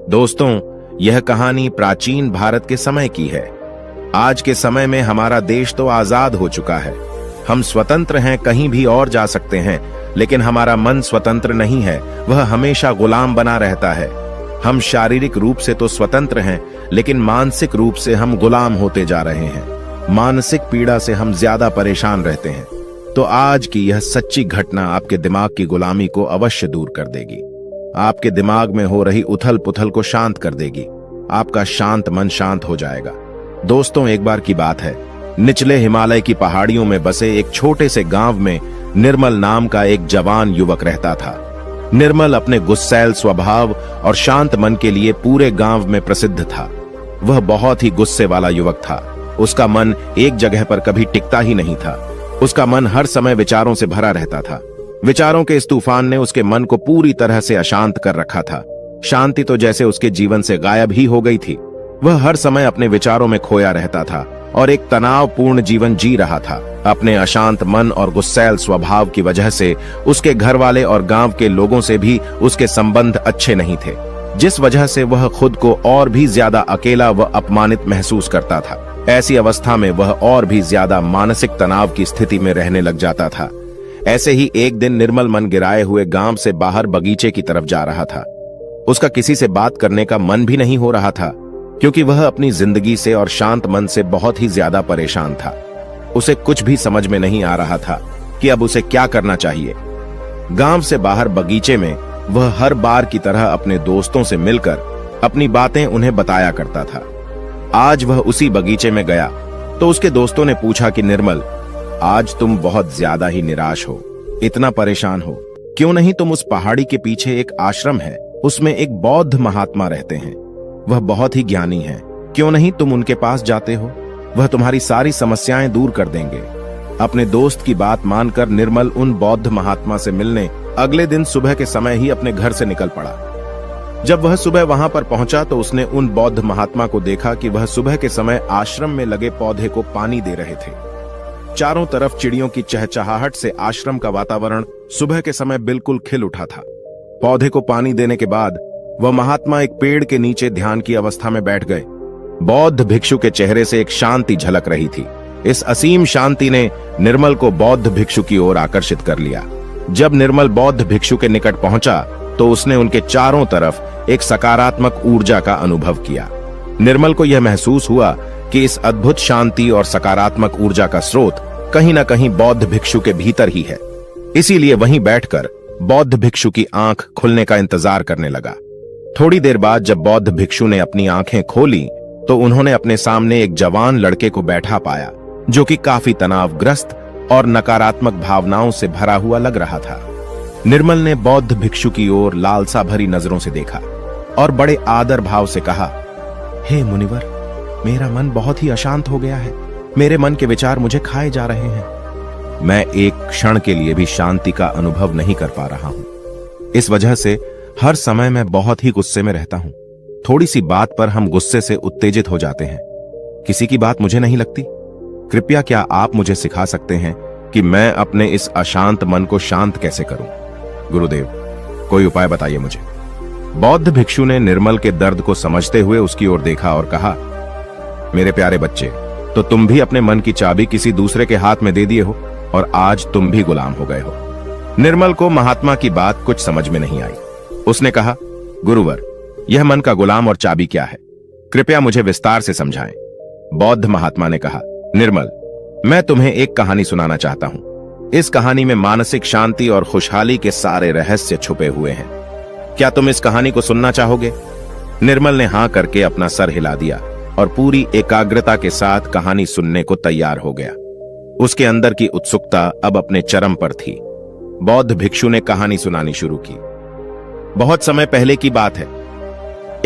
दोस्तों, यह कहानी प्राचीन भारत के समय की है। आज के समय में हमारा देश तो आजाद हो चुका है। हम स्वतंत्र हैं, कहीं भी और जा सकते हैं, लेकिन हमारा मन स्वतंत्र नहीं है। वह हमेशा गुलाम बना रहता है। हम शारीरिक रूप से तो स्वतंत्र हैं, लेकिन मानसिक रूप से हम गुलाम होते जा रहे हैं। मानसिक पीड़ा से हम ज्यादा परेशान रहते हैं। तो आज की यह सच्ची घटना आपके दिमाग की गुलामी को अवश्य दूर कर देगी। आपके दिमाग में हो रही उथल पुथल को शांत कर देगी। आपका शांत मन शांत हो जाएगा। दोस्तों, एक बार की बात है, निचले हिमालय की पहाड़ियों में बसे एक छोटे से गांव में निर्मल नाम का एक जवान युवक रहता था। निर्मल अपने गुस्सैल स्वभाव और शांत मन के लिए पूरे गांव में प्रसिद्ध था। वह बहुत ही गुस्से वाला युवक था। उसका मन एक जगह पर कभी टिकता ही नहीं था। उसका मन हर समय विचारों से भरा रहता था। विचारों के इस तूफान ने उसके मन को पूरी तरह से अशांत कर रखा था। शांति तो जैसे उसके जीवन से गायब ही हो गई थी। वह हर समय अपने विचारों में खोया रहता था और एक तनावपूर्ण जीवन जी रहा था। अपने अशांत मन और गुस्सैल स्वभाव की वजह से उसके घर वाले और गांव के लोगों से भी उसके संबंध अच्छे नहीं थे, जिस वजह से वह खुद को और भी ज्यादा अकेला व अपमानित महसूस करता था। ऐसी अवस्था में वह और भी ज्यादा मानसिक तनाव की स्थिति में रहने लग जाता था। ऐसे ही एक दिन निर्मल मन गिराए हुए गांव से बाहर बगीचे की तरफ जा रहा था। उसका किसी से बात करने का मन भी नहीं हो रहा था, क्योंकि वह अपनी जिंदगी से और शांत मन से बहुत ही ज्यादा परेशान था। उसे कुछ भी समझ में नहीं आ रहा था कि अब उसे क्या करना चाहिए। गांव से बाहर बगीचे में वह हर बार की तरह अपने दोस्तों से मिलकर अपनी बातें उन्हें बताया करता था। आज वह उसी बगीचे में गया तो उसके दोस्तों ने पूछा कि निर्मल, आज तुम बहुत ज्यादा ही निराश हो, इतना परेशान हो। क्यों नहीं तुम उस पहाड़ी के पीछे एक आश्रम है, उसमें एक बौद्ध महात्मा रहते हैं। वह बहुत ही ज्ञानी हैं। क्यों नहीं तुम उनके पास जाते हो? वह तुम्हारी सारी समस्याएं दूर कर देंगे। अपने दोस्त की बात मानकर निर्मल उन बौद्ध महात्मा से मिलने अगले दिन सुबह के समय ही अपने घर से निकल पड़ा। जब वह सुबह वहां पर पहुंचा तो उसने उन बौद्ध महात्मा को देखा कि वह सुबह के समय आश्रम में लगे पौधे को पानी दे रहे थे। चारों तरफ चिड़ियों की चहचहाहट से आश्रम का वातावरण सुबह के समय बिल्कुल खिल उठा था। पौधे को पानी देने के बाद वह महात्मा एक पेड़ के नीचे ध्यान की अवस्था में बैठ गए। बौद्ध भिक्षु के चेहरे से एक शांति झलक रही थी। इस असीम शांति ने निर्मल को बौद्ध भिक्षु की ओर आकर्षित कर लिया। जब निर्मल बौद्ध भिक्षु के निकट पहुंचा तो उसने उनके चारों तरफ एक सकारात्मक ऊर्जा का अनुभव किया। निर्मल को यह महसूस हुआ कि इस अद्भुत शांति और सकारात्मक ऊर्जा का स्रोत कहीं न कहीं बौद्ध भिक्षु के भीतर ही है। इसीलिए वहीं बैठकर बौद्ध भिक्षु की आंख खुलने का इंतजार करने लगा। थोड़ी देर बाद जब बौद्ध भिक्षु ने अपनी आंखें खोली तो उन्होंने अपने सामने एक जवान लड़के को बैठा पाया, जो कि काफी तनावग्रस्त और नकारात्मक भावनाओं से भरा हुआ लग रहा था। निर्मल ने बौद्ध भिक्षु की ओर लालसा भरी नजरों से देखा और बड़े आदर भाव से कहा, हे मुनिवर, मेरा मन बहुत ही अशांत हो गया है। मेरे मन के विचार मुझे खाए जा रहे हैं। मैं एक क्षण के लिए भी शांति का अनुभव नहीं कर पा रहा हूं। इस वजह से हर समय मैं बहुत ही गुस्से में रहता हूं। थोड़ी सी बात पर हम गुस्से से उत्तेजित हो जाते हैं। किसी की बात मुझे नहीं लगती। कृपया क्या आप मुझे सिखा सकते हैं कि मैं अपने इस अशांत मन को शांत कैसे करूं? गुरुदेव, कोई उपाय बताइए मुझे। बौद्ध भिक्षु ने निर्मल के दर्द को समझते हुए उसकी ओर देखा और कहा, मेरे प्यारे बच्चे, तो तुम भी अपने मन की चाबी किसी दूसरे के हाथ में दे दिए हो और आज तुम भी गुलाम हो गए हो। निर्मल को महात्मा की बात कुछ समझ में नहीं आई। उसने कहा, गुरुवर, यह मन का गुलाम और चाबी क्या है? कृपया मुझे विस्तार से समझाएं। बौद्ध महात्मा ने कहा, निर्मल, मैं तुम्हें एक कहानी सुनाना चाहता हूं। इस कहानी में मानसिक शांति और खुशहाली के सारे रहस्य छुपे हुए हैं। क्या तुम इस कहानी को सुनना चाहोगे? निर्मल ने हां करके अपना सर हिला दिया और पूरी एकाग्रता के साथ कहानी सुनने को तैयार हो गया। उसके अंदर की उत्सुकता अब अपने चरम पर थी। बौद्ध भिक्षु ने कहानी सुनानी शुरू की। बहुत समय पहले की बात है।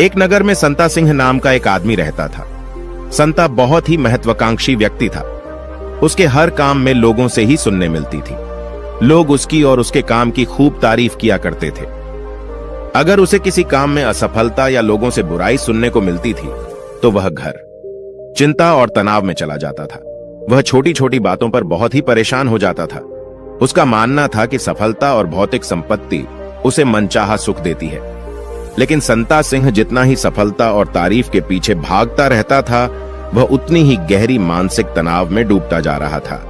एक नगर में संता सिंह नाम का एक आदमी रहता था। संता बहुत ही महत्वाकांक्षी व्यक्ति था। उसके हर काम में लोगों से ही सुनने मिलती थी। लोग उसकी और उसके काम की खूब तारीफ किया करते थे। अगर उसे किसी काम में असफलता या लोगों से बुराई सुनने को मिलती थी तो वह घर चिंता और तनाव में चला जाता था। वह छोटी छोटी बातों पर बहुत ही परेशान हो जाता था। उसका मानना था कि सफलता और भौतिक संपत्ति उसे मनचाहा सुख देती है, लेकिन संता सिंह जितना ही सफलता और तारीफ के पीछे भागता रहता था, वह उतनी ही गहरी मानसिक तनाव में डूबता जा रहा था।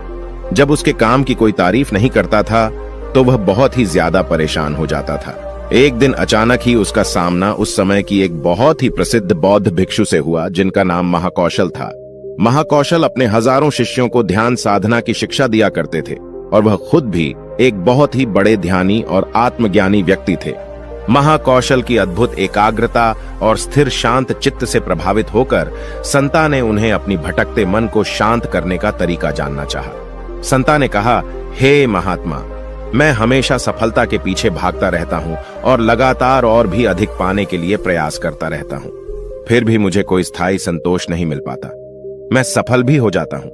जब उसके काम की कोई तारीफ नहीं करता था तो वह बहुत ही ज्यादा परेशान हो जाता था। एक दिन अचानक ही उसका सामना उस समय की एक बहुत ही प्रसिद्ध बौद्ध भिक्षु से हुआ, जिनका नाम महाकौशल था। महाकौशल अपने हजारों शिष्यों को ध्यान साधना की शिक्षा दिया करते थे और वह खुद भी एक बहुत ही बड़े ध्यानी और आत्मज्ञानी व्यक्ति थे। महाकौशल की अद्भुत एकाग्रता और स्थिर शांत चित्त से प्रभावित होकर संता ने उन्हें अपनी भटकते मन को शांत करने का तरीका जानना चाहा। संता ने कहा, हे महात्मा, मैं हमेशा सफलता के पीछे भागता रहता हूं और लगातार और भी अधिक पाने के लिए प्रयास करता रहता हूं, फिर भी मुझे कोई स्थायी संतोष नहीं मिल पाता। मैं सफल भी हो जाता हूं,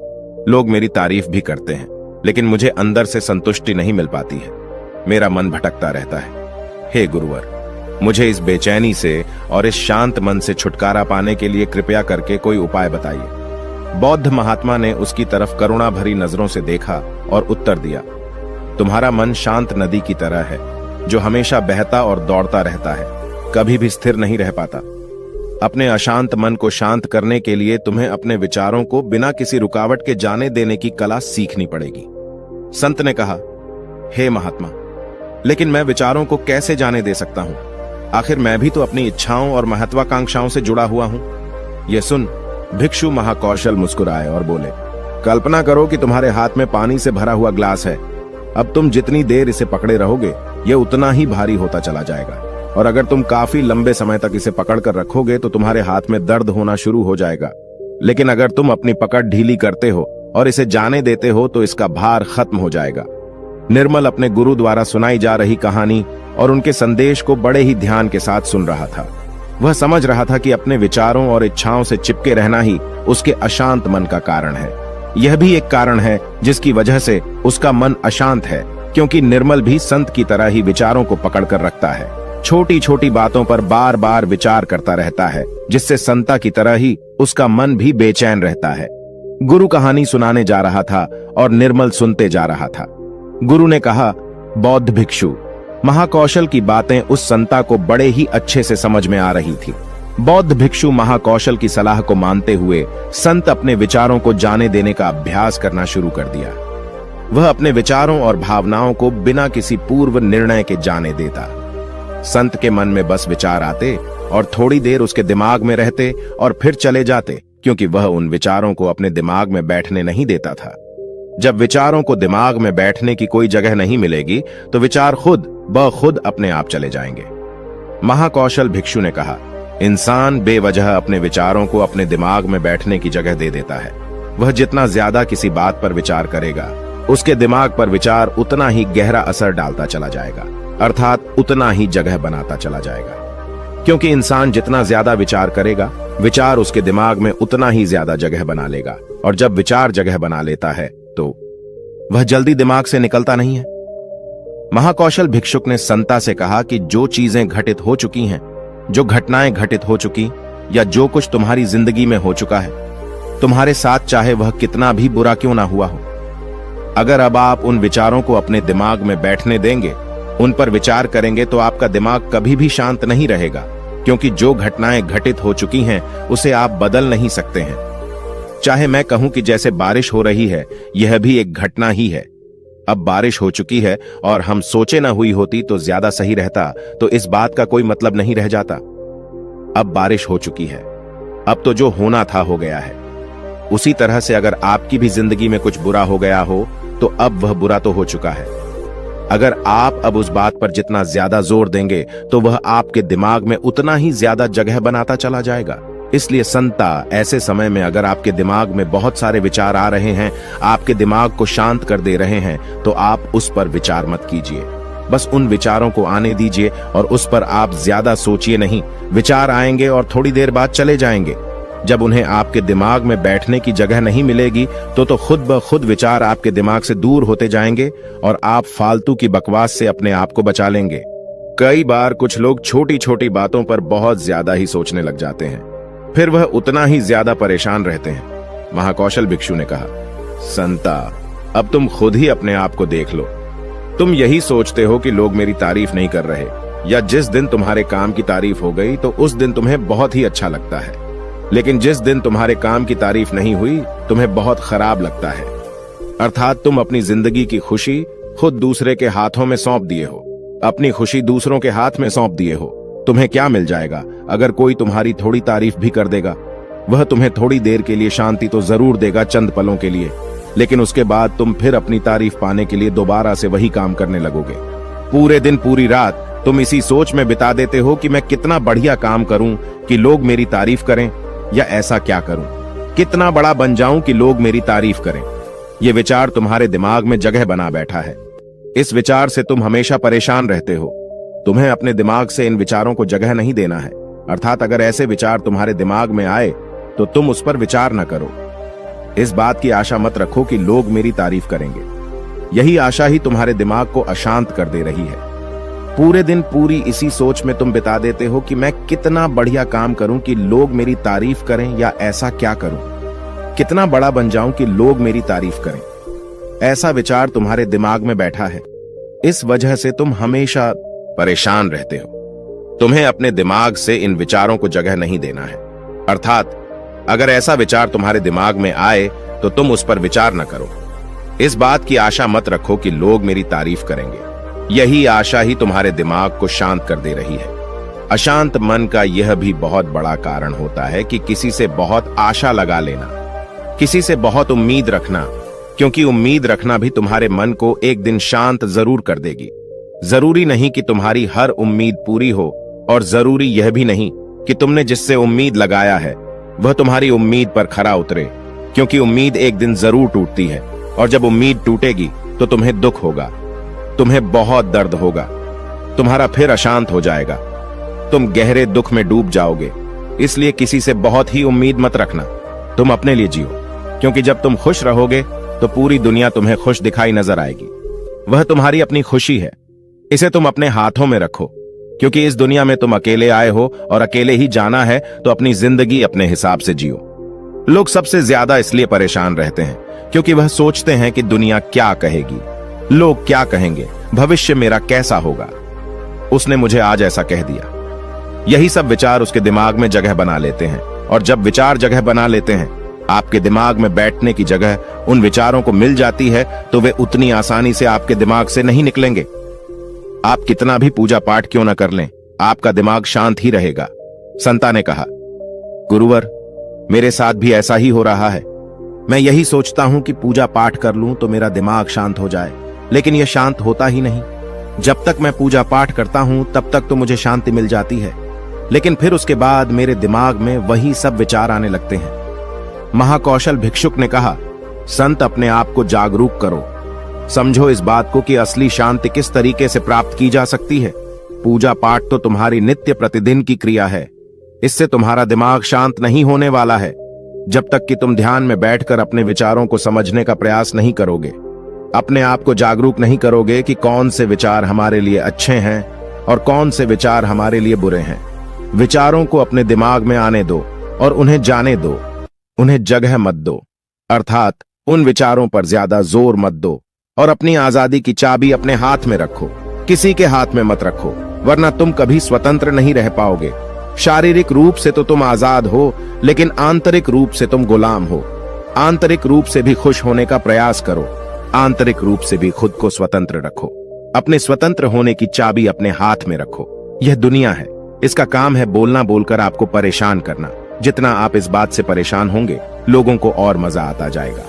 लोग मेरी तारीफ भी करते हैं, लेकिन मुझे अंदर से संतुष्टि नहीं मिल पाती है। मेरा मन भटकता रहता है। हे गुरुवर, मुझे इस बेचैनी से और इस शांत मन से छुटकारा पाने के लिए कृपया करके कोई उपाय बताइए। बौद्ध महात्मा ने उसकी तरफ करुणा भरी नजरों से देखा और उत्तर दिया, तुम्हारा मन शांत नदी की तरह है, जो हमेशा बहता और दौड़ता रहता है, कभी भी स्थिर नहीं रह पाता। अपने अशांत मन को शांत करने के लिए तुम्हें अपने विचारों को बिना किसी रुकावट के जाने देने की कला सीखनी पड़ेगी। संत ने कहा, हे महात्मा, लेकिन मैं विचारों को कैसे जाने दे सकता हूं? आखिर मैं भी तो अपनी इच्छाओं और महत्वाकांक्षाओं से जुड़ा हुआ हूं। यह सुन भिक्षु महाकौशल मुस्कुराए और बोले, कल्पना करो कि तुम्हारे हाथ में पानी से भरा हुआ ग्लास है। अब तुम जितनी देर इसे पकड़े रहोगे, यह उतना ही भारी होता चला जाएगा, और अगर तुम काफी लंबे समय तक इसे पकड़कर रखोगे तो तुम्हारे हाथ में दर्द होना शुरू हो जाएगा। लेकिन अगर तुम अपनी पकड़ ढीली करते हो और इसे जाने देते हो तो इसका भार खत्म हो जाएगा। निर्मल अपने गुरु द्वारा सुनाई जा रही कहानी और उनके संदेश को बड़े ही ध्यान के साथ सुन रहा था। वह समझ रहा था कि अपने विचारों और इच्छाओं से चिपके रहना ही उसके अशांत मन का कारण है। यह भी एक कारण है जिसकी वजह से उसका मन अशांत है, क्योंकि निर्मल भी संत की तरह ही विचारों को पकड़कर रखता है। छोटी छोटी बातों पर बार बार विचार करता रहता है, जिससे संता की तरह ही उसका मन भी बेचैन रहता है। गुरु कहानी सुनाने जा रहा था और निर्मल सुनते जा रहा था। गुरु ने कहा, बौद्ध भिक्षु, महाकौशल की बातें उस संता को बड़े ही अच्छे से समझ में आ रही थी। बौद्ध भिक्षु महाकौशल की सलाह को मानते हुए संत अपने विचारों को जाने देने का अभ्यास करना शुरू कर दिया। वह अपने विचारों और भावनाओं को बिना किसी पूर्व निर्णय के जाने देता। संत के मन में बस विचार आते और थोड़ी देर उसके दिमाग में रहते और फिर चले जाते, क्योंकि वह उन विचारों को अपने दिमाग में बैठने नहीं देता था। जब विचारों को दिमाग में बैठने की कोई जगह नहीं मिलेगी तो विचार खुद ब खुद अपने आप चले जाएंगे। महाकौशल भिक्षु ने कहा, इंसान बेवजह अपने विचारों को अपने दिमाग में बैठने की जगह दे देता है। वह जितना ज्यादा किसी बात पर विचार करेगा, उसके दिमाग पर विचार उतना ही गहरा असर डालता चला जाएगा, अर्थात उतना ही जगह बनाता चला जाएगा। क्योंकि इंसान जितना ज्यादा विचार करेगा, विचार उसके दिमाग में उतना ही ज्यादा जगह बना लेगा, और जब विचार जगह बना लेता है तो वह जल्दी दिमाग से निकलता नहीं है। महाकौशल भिक्षुक ने संता से कहा कि जो चीजें घटित हो चुकी हैं, जो घटनाएं घटित हो चुकी, या जो कुछ तुम्हारी जिंदगी में हो चुका है, तुम्हारे साथ चाहे वह कितना भी बुरा क्यों ना हुआ हो, अगर अब आप उन विचारों को अपने दिमाग में बैठने देंगे, उन पर विचार करेंगे, तो आपका दिमाग कभी भी शांत नहीं रहेगा, क्योंकि जो घटनाएं घटित हो चुकी हैं उसे आप बदल नहीं सकते हैं। चाहे मैं कहूं कि जैसे बारिश हो रही है, यह भी एक घटना ही है। अब बारिश हो चुकी है और हम सोचे ना हुई होती तो ज्यादा सही रहता, तो इस बात का कोई मतलब नहीं रह जाता। अब बारिश हो चुकी है, अब तो जो होना था हो गया है। उसी तरह से अगर आपकी भी जिंदगी में कुछ बुरा हो गया हो तो अब वह बुरा तो हो चुका है। अगर आप अब उस बात पर जितना ज्यादा जोर देंगे तो वह आपके दिमाग में उतना ही ज्यादा जगह बनाता चला जाएगा। इसलिए संता, ऐसे समय में अगर आपके दिमाग में बहुत सारे विचार आ रहे हैं, आपके दिमाग को शांत कर दे रहे हैं, तो आप उस पर विचार मत कीजिए। बस उन विचारों को आने दीजिए और उस पर आप ज्यादा सोचिए नहीं। विचार आएंगे और थोड़ी देर बाद चले जाएंगे। जब उन्हें आपके दिमाग में बैठने की जगह नहीं मिलेगी तो खुद ब खुद विचार आपके दिमाग से दूर होते जाएंगे और आप फालतू की बकवास से अपने आप को बचा लेंगे। कई बार कुछ लोग छोटी छोटी बातों पर बहुत ज्यादा ही सोचने लग जाते हैं, फिर वह उतना ही ज्यादा परेशान रहते हैं। महाकौशल भिक्षु ने कहा, संता, अब तुम खुद ही अपने आप को देख लो। तुम यही सोचते हो कि लोग मेरी तारीफ नहीं कर रहे, या जिस दिन तुम्हारे काम की तारीफ हो गई तो उस दिन तुम्हें बहुत ही अच्छा लगता है, लेकिन जिस दिन तुम्हारे काम की तारीफ नहीं हुई तुम्हें बहुत खराब लगता है। अर्थात तुम अपनी जिंदगी की खुशी खुद दूसरे के हाथों में सौंप दिए हो, अपनी खुशी दूसरों के हाथ में सौंप दिए हो। तुम्हें क्या मिल जाएगा अगर कोई तुम्हारी थोड़ी तारीफ भी कर देगा? वह तुम्हें थोड़ी देर के लिए शांति तो जरूर देगा, चंद पलों के लिए, लेकिन उसके बाद तुम फिर अपनी तारीफ पाने के लिए दोबारा से वही काम करने लगोगे। पूरे दिन पूरी रात तुम इसी सोच में बिता देते हो कि मैं कितना बढ़िया काम करूं कि लोग मेरी तारीफ करें, या ऐसा क्या करूं कितना बड़ा बन जाऊं कि लोग मेरी तारीफ करें। यह विचार तुम्हारे दिमाग में जगह बना बैठा है। इस विचार से तुम हमेशा परेशान रहते हो। तुम्हें अपने दिमाग से इन विचारों को जगह नहीं देना है। अर्थात अगर ऐसे विचार तुम्हारे दिमाग में आए तो तुम उस पर विचार न करो। इस बात की आशा मत रखो कि लोग मेरी तारीफ करेंगे। यही आशा ही तुम्हारे दिमाग को अशांत कर दे रही है। पूरे दिन पूरी इसी सोच में तुम बिता देते हो कि मैं कितना बढ़िया काम करूं कि लोग मेरी तारीफ करें, या ऐसा क्या करूं कितना बड़ा बन जाऊं कि लोग मेरी तारीफ करें। ऐसा विचार तुम्हारे दिमाग में बैठा है। इस वजह से तुम हमेशा परेशान रहते हो। तुम्हें अपने दिमाग से इन विचारों को जगह नहीं देना है। अर्थात अगर ऐसा विचार तुम्हारे दिमाग में आए तो तुम उस पर विचार न करो। इस बात की आशा मत रखो कि लोग मेरी तारीफ करेंगे। यही आशा ही तुम्हारे दिमाग को शांत कर दे रही है। अशांत मन का यह भी बहुत बड़ा कारण होता है कि किसी से बहुत आशा लगा लेना, किसी से बहुत उम्मीद रखना, क्योंकि उम्मीद रखना भी तुम्हारे मन को एक दिन शांत जरूर कर देगी। जरूरी नहीं कि तुम्हारी हर उम्मीद पूरी हो, और जरूरी यह भी नहीं कि तुमने जिससे उम्मीद लगाया है वह तुम्हारी उम्मीद पर खरा उतरे, क्योंकि उम्मीद एक दिन जरूर टूटती है, और जब उम्मीद टूटेगी तो तुम्हें दुख होगा, तुम्हें बहुत दर्द होगा, तुम्हारा फिर अशांत हो जाएगा, तुम गहरे दुख में डूब जाओगे। इसलिए किसी से बहुत ही उम्मीद मत रखना। तुम अपने लिए जियो, क्योंकि जब तुम खुश रहोगे तो पूरी दुनिया तुम्हें खुश दिखाई नजर आएगी। वह तुम्हारी अपनी खुशी है। इसे तुम अपने हाथों में रखो, क्योंकि इस दुनिया में तुम अकेले आए हो और अकेले ही जाना है, तो अपनी जिंदगी अपने हिसाब से जियो। लोग सबसे ज्यादा इसलिए परेशान रहते हैं क्योंकि वह सोचते हैं कि दुनिया क्या कहेगी, लोग क्या कहेंगे, भविष्य मेरा कैसा होगा, उसने मुझे आज ऐसा कह दिया। यही सब विचार उसके दिमाग में जगह बना लेते हैं, और जब विचार जगह बना लेते हैं, आपके दिमाग में बैठने की जगह उन विचारों को मिल जाती है, तो वे उतनी आसानी से आपके दिमाग से नहीं निकलेंगे। आप कितना भी पूजा पाठ क्यों न कर लें, आपका दिमाग शांत ही रहेगा। संता ने कहा, गुरुवर, मेरे साथ भी ऐसा ही हो रहा है। मैं यही सोचता हूं कि पूजा पाठ कर लूं तो मेरा दिमाग शांत हो जाए, लेकिन यह शांत होता ही नहीं। जब तक मैं पूजा पाठ करता हूं तब तक तो मुझे शांति मिल जाती है, लेकिन फिर उसके बाद मेरे दिमाग में वही सब विचार आने लगते हैं। महाकौशल भिक्षुक ने कहा, संत, अपने आप को जागरूक करो, समझो इस बात को कि असली शांति किस तरीके से प्राप्त की जा सकती है। पूजा पाठ तो तुम्हारी नित्य प्रतिदिन की क्रिया है। इससे तुम्हारा दिमाग शांत नहीं होने वाला है जब तक कि तुम ध्यान में बैठकर अपने विचारों को समझने का प्रयास नहीं करोगे, अपने आप को जागरूक नहीं करोगे कि कौन से विचार हमारे लिए अच्छे हैं और कौन से विचार हमारे लिए बुरे हैं। विचारों को अपने दिमाग में आने दो और उन्हें जाने दो, उन्हें जगह मत दो। अर्थात उन विचारों पर ज्यादा जोर मत दो, और अपनी आजादी की चाबी अपने हाथ में रखो, किसी के हाथ में मत रखो, वरना तुम कभी स्वतंत्र नहीं रह पाओगे। शारीरिक रूप से तो तुम आजाद हो, लेकिन आंतरिक रूप से तुम गुलाम हो। आंतरिक रूप से भी खुश होने का प्रयास करो, आंतरिक रूप से भी खुद को स्वतंत्र रखो। अपने स्वतंत्र होने की चाबी अपने हाथ में रखो। यह दुनिया है, इसका काम है बोलना बोलकर आपको परेशान करना। जितना आप इस बात से परेशान होंगे, लोगों को और मजा आता जाएगा।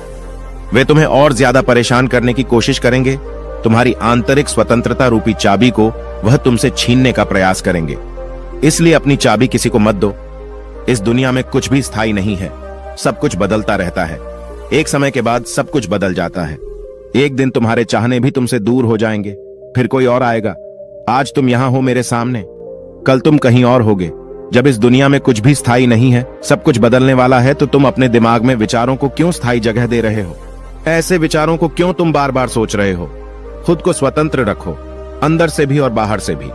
वे तुम्हें और ज्यादा परेशान करने की कोशिश करेंगे। तुम्हारी आंतरिक स्वतंत्रता रूपी चाबी को वह तुमसे छीनने का प्रयास करेंगे। इसलिए अपनी चाबी किसी को मत दो। इस दुनिया में कुछ भी स्थायी नहीं है, सब कुछ बदलता रहता है। एक समय के बाद सब कुछ बदल जाता है। एक दिन तुम्हारे चाहने भी तुमसे दूर हो जाएंगे, फिर कोई और आएगा। आज तुम यहां हो मेरे सामने, कल तुम कहीं और होगे। जब इस दुनिया में कुछ भी स्थायी नहीं है, सब कुछ बदलने वाला है, तो तुम अपने दिमाग में विचारों को क्यों स्थायी जगह दे रहे हो? ऐसे विचारों को क्यों तुम बार बार सोच रहे हो? खुद को स्वतंत्र रखो, अंदर से भी और बाहर से भी।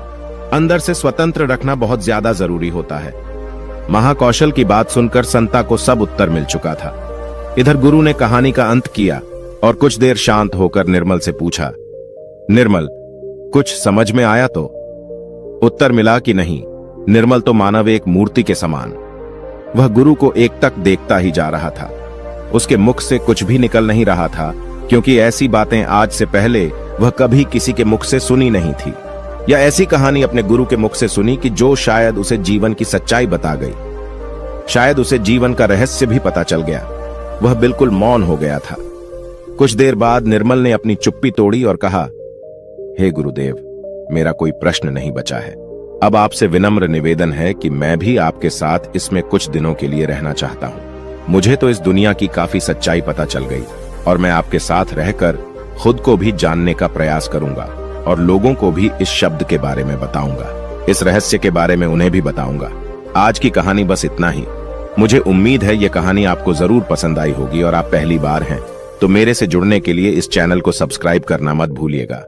अंदर से स्वतंत्र रखना बहुत ज्यादा जरूरी होता है। महाकौशल की बात सुनकर संता को सब उत्तर मिल चुका था। इधर गुरु ने कहानी का अंत किया और कुछ देर शांत होकर निर्मल से पूछा, निर्मल, कुछ समझ में आया तो? उत्तर मिला कि नहीं, निर्मल तो मानव एक मूर्ति के समान। वह गुरु को एकटक देखता ही जा रहा था। उसके मुख से कुछ भी निकल नहीं रहा था, क्योंकि ऐसी बातें आज से पहले वह कभी किसी के मुख से सुनी नहीं थी, या ऐसी कहानी अपने गुरु के मुख से सुनी कि जो शायद उसे जीवन की सच्चाई बता गई। शायद उसे जीवन का रहस्य भी पता चल गया। वह बिल्कुल मौन हो गया था। कुछ देर बाद निर्मल ने अपनी चुप्पी तोड़ी और कहा, हे गुरुदेव, मेरा कोई प्रश्न नहीं बचा है। अब आपसे विनम्र निवेदन है कि मैं भी आपके साथ इसमें कुछ दिनों के लिए रहना चाहता हूं। मुझे तो इस दुनिया की काफी सच्चाई पता चल गई और मैं आपके साथ रहकर खुद को भी जानने का प्रयास करूंगा और लोगों को भी इस शब्द के बारे में बताऊंगा। इस रहस्य के बारे में उन्हें भी बताऊंगा। आज की कहानी बस इतना ही। मुझे उम्मीद है यह कहानी आपको जरूर पसंद आई होगी और आप पहली बार हैं तो मेरे से जुड़ने के लिए इस चैनल को सब्सक्राइब करना मत भूलिएगा।